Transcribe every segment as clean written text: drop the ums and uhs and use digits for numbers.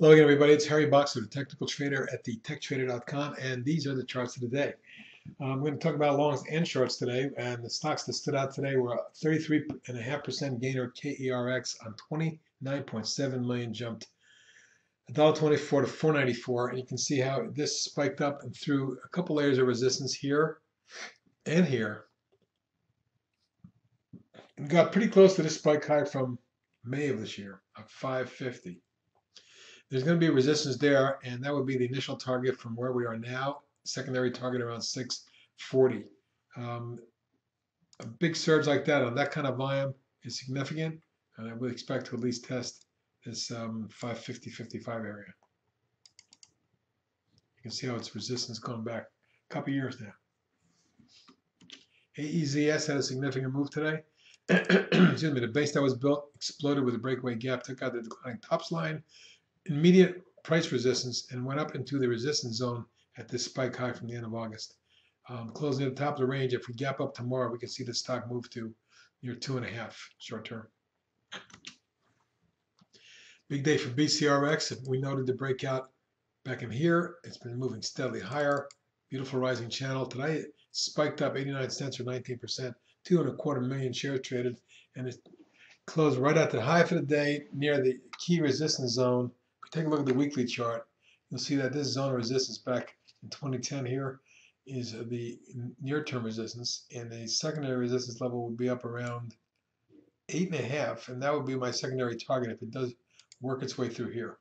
Hello again, everybody. It's Harry Boxer, the technical trader at thetechtrader.com, and these are the charts of the day. I'm going to talk about longs and shorts today, and the stocks that stood out today were a 33.5% gainer KERX on 29.7 million, jumped $1.24 to 494, and you can see how this spiked up and through a couple layers of resistance here and here, and got pretty close to this spike high from May of this year of 550. There's going to be resistance there, and that would be the initial target from where we are now. Secondary target around 640. A big surge like that on that kind of volume is significant, and I would expect to at least test this 550-55 area. You can see how its resistance going back a couple years now. AEZS had a significant move today. Excuse me, the base that was built exploded with a breakaway gap, took out the declining tops line, immediate price resistance, and went up into the resistance zone at this spike high from the end of August. Closing at the top of the range, if we gap up tomorrow, we can see the stock move to near 2.5 short term. Big day for BCRX. We noted the breakout back in here. It's been moving steadily higher. Beautiful rising channel. Today it spiked up 89 cents or 19%, 2.25 million shares traded, and it closed right at the high for the day near the key resistance zone. If we take a look at the weekly chart, you'll see that this zone of resistance back in 2010 here is the near-term resistance, and the secondary resistance level would be up around 8.5, and that would be my secondary target if it does work its way through here.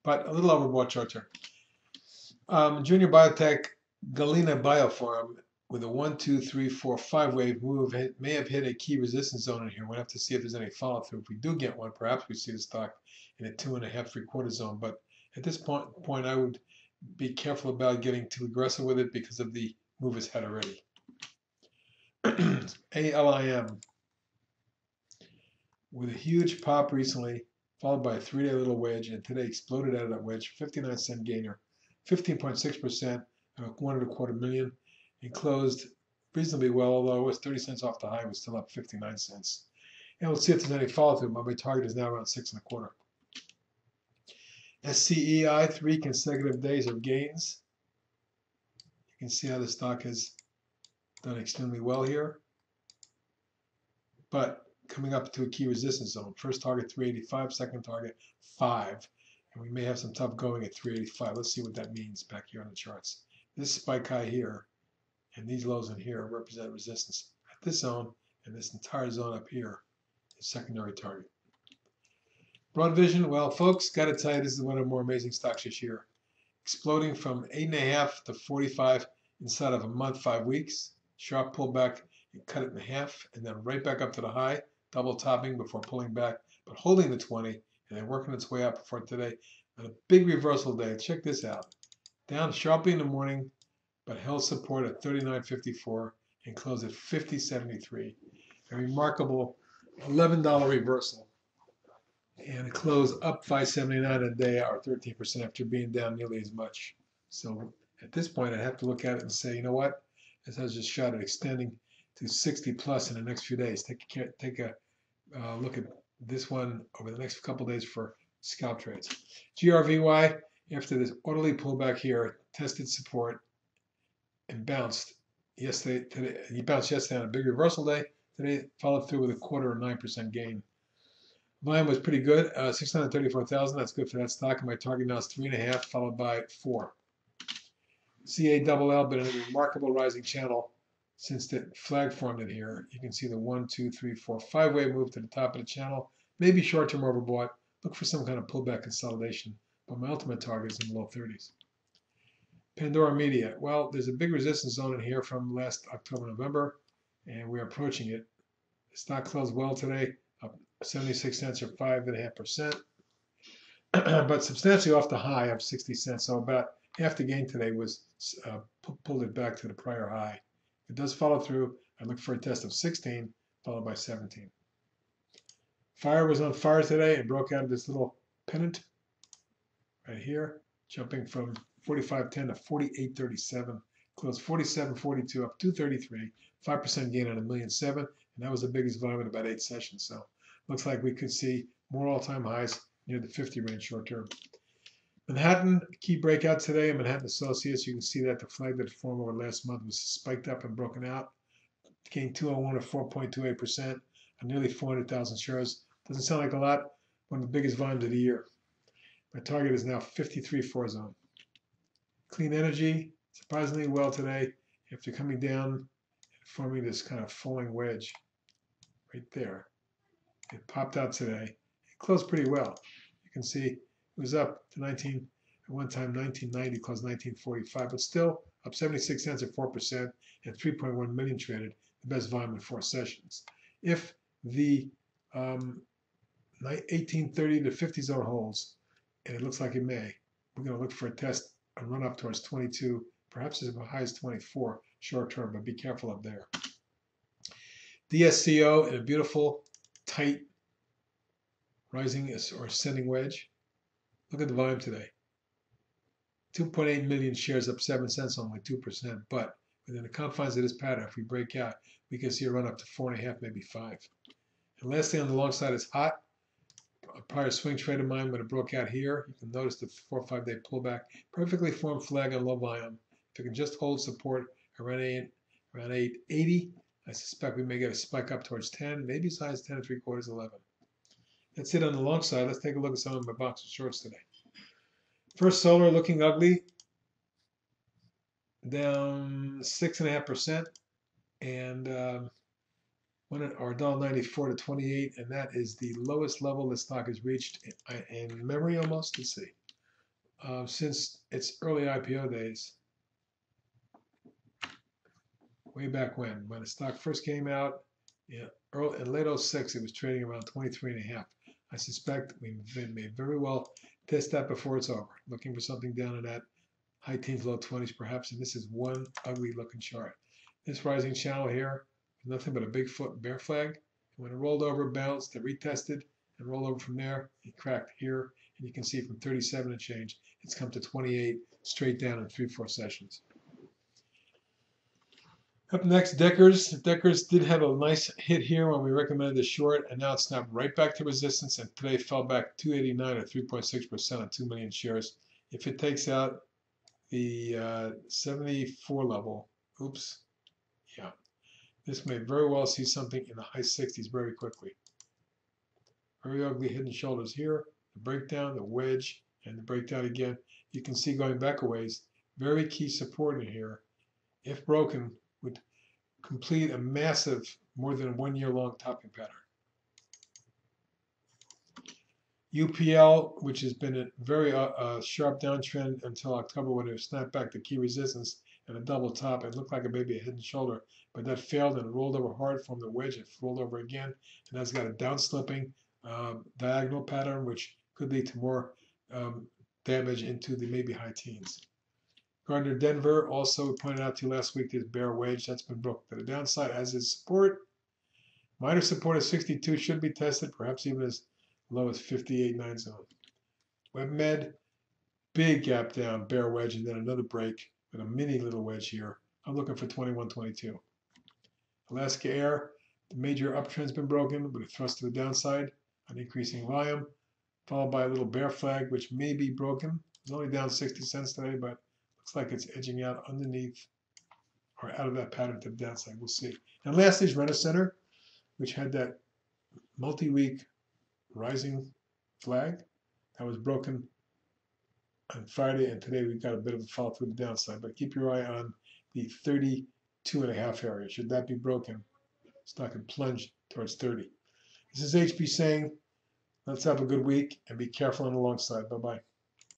But a little overbought short term. Junior Biotech Galena Biopharm with a 1, 2, 3, 4, 5 wave move may have hit a key resistance zone in here. We'll have to see if there's any follow through. If we do get one, perhaps we see the stock in a 2.5, 3/4 zone. But at this point, I would be careful about getting too aggressive with it because of the move it's had already. ALIM with a huge pop recently, followed by a 3-day little wedge, and today exploded out of that wedge. 59-cent gainer, 15.6%, 1.25 million. It closed reasonably well, although it was 30 cents off the high. It was still up 59 cents. And we'll see if there's any follow through. My target is now around 6.25. SCEI, 3 consecutive days of gains. You can see how the stock has done extremely well here, but coming up to a key resistance zone. First target 385, second target 5, and we may have some tough going at 385. Let's see what that means back here on the charts. This spike high here and these lows in here represent resistance at this zone, and this entire zone up here is secondary target. Broad Vision, well, folks, got to tell you, this is one of the more amazing stocks this year. Exploding from 8.5 to 45 inside of a month, 5 weeks. Sharp pullback, and cut it in half, and then right back up to the high, double topping before pulling back, but holding the 20, and then working its way up before today. And a big reversal day. Check this out. Down sharply in the morning, but held support at 39.54 and closed at 50.73. A remarkable $11 reversal. And it closed up 5.79 a day, or 13% after being down nearly as much. So at this point, I'd have to look at it and say, you know what? This has just shot at extending to 60 plus in the next few days. Take a look at this one over the next couple days for scalp trades. GRVY, after this orderly pullback here, tested support and bounced yesterday. He bounced yesterday on a big reversal day. Today followed through with a 1/4 9% gain. Volume was pretty good, 634,000. That's good for that stock. And my target now is 3.5, followed by 4. CALL been in a remarkable rising channel since the flag formed in here. You can see the 1, 2, 3, 4, 5 way move to the top of the channel. Maybe short term overbought. Look for some kind of pullback consolidation. But my ultimate target is in the low 30s. Pandora Media. Well, there's a big resistance zone in here from last October, November, and we're approaching it. The stock closed well today, up 76 cents or 5.5%, but substantially off the high of 60 cents. So about half the gain today was pulled it back to the prior high. If it does follow through, I look for a test of 16, followed by 17. Fire was on fire today and broke out of this little pennant right here, jumping from 45.10 to 48.37. Closed 47.42, up 233, 5% gain on 1,000,007, and that was the biggest volume in about 8 sessions. So looks like we could see more all-time highs near the 50 range short term. Manhattan, key breakout today. Manhattan Associates, you can see that the flag that formed over last month was spiked up and broken out. Gained 201 or 4.28% on nearly 400,000 shares. Doesn't sound like a lot. One of the biggest volumes of the year. My target is now 53.4 zone. Clean energy, surprisingly well today after coming down and forming this kind of falling wedge right there. It popped out today. It closed pretty well. You can see it was up to 19, at one time 1990, closed 1945, but still up 76 cents or 4% and 3.1 million traded, the best volume in 4 sessions. If the 1830 to 50 zone holds, and it looks like it may, we're going to look for a test and run up towards 22, perhaps as high as 24 short term, but be careful up there. DSCO in a beautiful, tight, rising or ascending wedge. Look at the volume today. 2.8 million shares, up 7 cents, only 2%. But within the confines of this pattern, if we break out, we can see a run up to 4.5, maybe 5. And lastly, on the long side is hot. A prior swing trade of mine, when it broke out here, you can notice the 4 or 5 day pullback. Perfectly formed flag on low volume. If it can just hold support around 880, I suspect we may get a spike up towards 10, maybe as high as 10 3/4, 11. That's it on the long side. Let's take a look at some of my box of shorts today. First Solar looking ugly, down 6.5%, and or $1.94 to 28, and that is the lowest level the stock has reached in memory almost. Let's see, since its early IPO days, way back when the stock first came out, in late 06, it was trading around 23.5. I suspect we may very well test that before it's over. Looking for something down in that high teens, low 20s perhaps, and this is one ugly looking chart. This rising channel here, nothing but a big foot bear flag. And when it rolled over, bounced, it retested, and rolled over from there. It cracked here, and you can see from 37 and change, it's come to 28 straight down in 3-4 sessions. Up next, Deckers. Deckers did have a nice hit here when we recommended the short, and now it snapped right back to resistance, and today fell back 289 or 3.6% on 2 million shares. If it takes out the 74 level, oops, yeah. This may very well see something in the high 60s very quickly. Very ugly hidden shoulders here, the breakdown, the wedge, and the breakdown again. You can see going back a ways, very key support in here. If broken, would complete a massive, more than 1 year long topping pattern. UPL, which has been a very sharp downtrend until October when it snapped back to key resistance and a double top. It looked like maybe a hidden shoulder, but that failed and rolled over hard from the wedge. It rolled over again, and that's got a down slipping diagonal pattern, which could lead to more damage into the maybe high teens. Gardner Denver, also pointed out to you last week, this bear wedge that's been broken to the downside, as is support. Minor support of 62 should be tested, perhaps even as low as 58.9 zone. WebMed, big gap down, bear wedge, and then another break with a mini little wedge here. I'm looking for 21.22. Alaska Air, the major uptrend's been broken with a thrust to the downside, an increasing volume, followed by a little bear flag, which may be broken. It's only down 60 cents today, but looks like it's edging out underneath or out of that pattern to the downside. We'll see. And lastly is Rent-A-Center, which had that multi-week rising flag that was broken on Friday, and today we've got a bit of a fall through the downside. But keep your eye on the 32.5 area. Should that be broken, stock can plunge towards 30. This is HB saying, let's have a good week and be careful on the long side. Bye-bye.